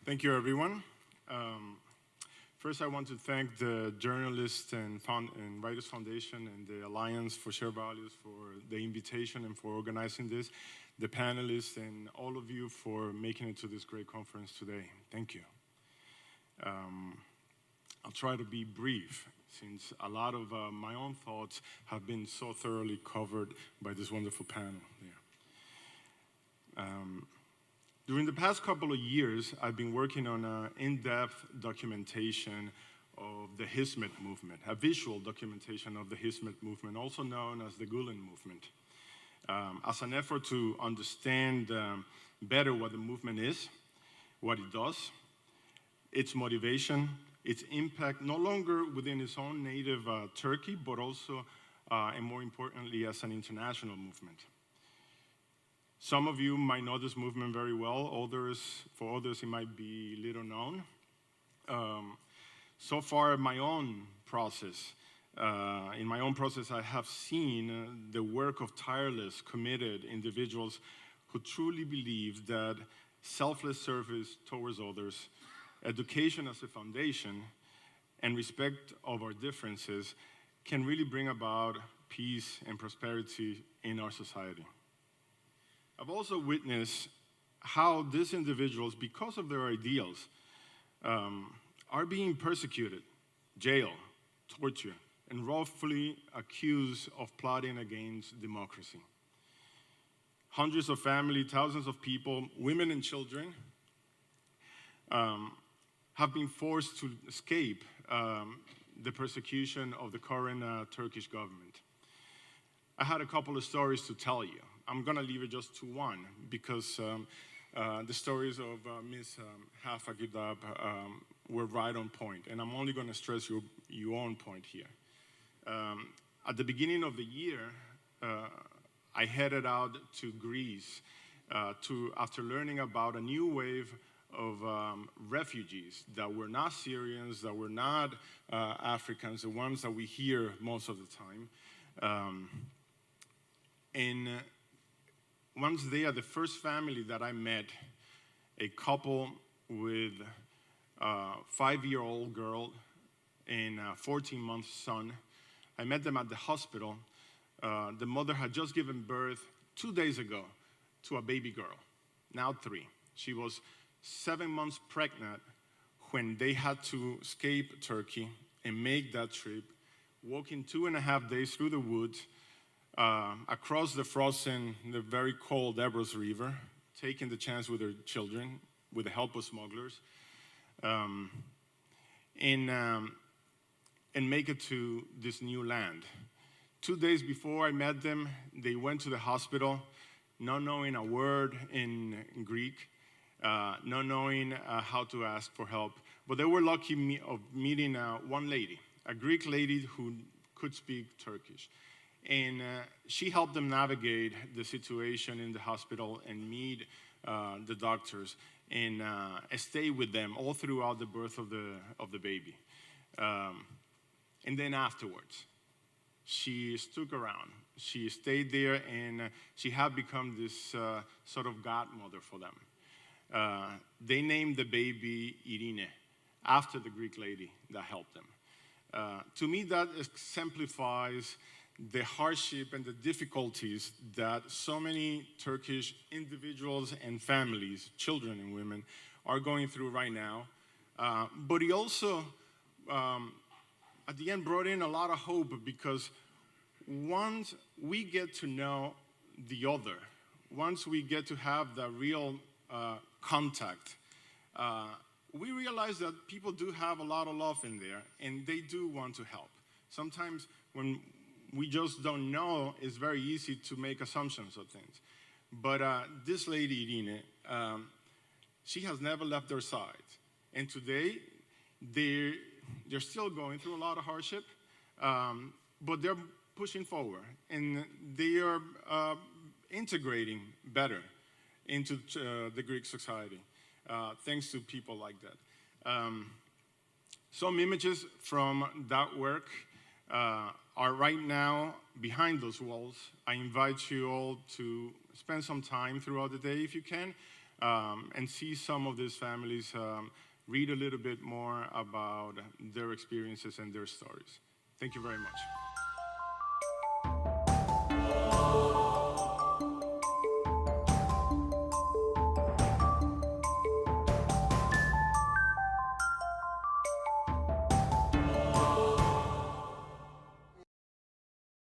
Thank you, everyone. First, I want to thank the Journalists and Writers Foundation and the Alliance for Shared Values for the invitation and for organizing this, the panelists, and all of you for making it to this great conference today. Thank you. I'll try to be brief, since a lot of my own thoughts have been so thoroughly covered by this wonderful panel there. During the past couple of years, I've been working on an in-depth documentation of the Hizmet movement, a visual documentation of the Hizmet movement, also known as the Gulen movement, as an effort to understand better what the movement is, what it does, its motivation, its impact, no longer within its own native Turkey, but also, and more importantly, as an international movement. Some of you might know this movement very well. For others, it might be little known. So far, in my own process, I have seen the work of tireless, committed individuals who truly believe that selfless service towards others, education as a foundation, and respect of our differences can really bring about peace and prosperity in our society. I've also witnessed how these individuals, because of their ideals, are being persecuted, jailed, tortured, and wrongfully accused of plotting against democracy. Hundreds of families, thousands of people, women and children, have been forced to escape the persecution of the current Turkish government. I had a couple of stories to tell you. I'm going to leave it just to one, because the stories of Ms. Hafa Gidab were right on point, and I'm only going to stress your own point here. At the beginning of the year, I headed out to Greece after learning about a new wave of refugees that were not Syrians, that were not Africans, the ones that we hear most of the time. And once they are the first family that I met, a couple with a 5-year-old girl and a 14-month son. I met them at the hospital. The mother had just given birth 2 days ago to a baby girl, now 3. She was 7 months pregnant when they had to escape Turkey and make that trip, walking 2.5 days through the woods, across the very cold Ebros River, taking the chance with their children, with the help of smugglers, and make it to this new land. 2 days before I met them, they went to the hospital, not knowing a word in Greek, not knowing how to ask for help. But they were lucky of meeting one lady, a Greek lady who could speak Turkish. And she helped them navigate the situation in the hospital and meet the doctors and stay with them all throughout the birth of the baby. And then afterwards, she stuck around. She stayed there, and she had become this sort of godmother for them. They named the baby Irene, after the Greek lady that helped them. To me, that exemplifies the hardship and the difficulties that so many Turkish individuals and families, children and women, are going through right now. But he also, at the end, brought in a lot of hope, because once we get to know the other, once we get to have the real contact, we realize that people do have a lot of love in there, and they do want to help. Sometimes when we just don't know, it's very easy to make assumptions of things. But this lady, Irene, she has never left their side. And today, they're still going through a lot of hardship, but they're pushing forward, and they are integrating better into the Greek society, thanks to people like that. Some images from that work are right now behind those walls. I invite you all to spend some time throughout the day, if you can, and see some of these families, read a little bit more about their experiences and their stories. Thank you very much.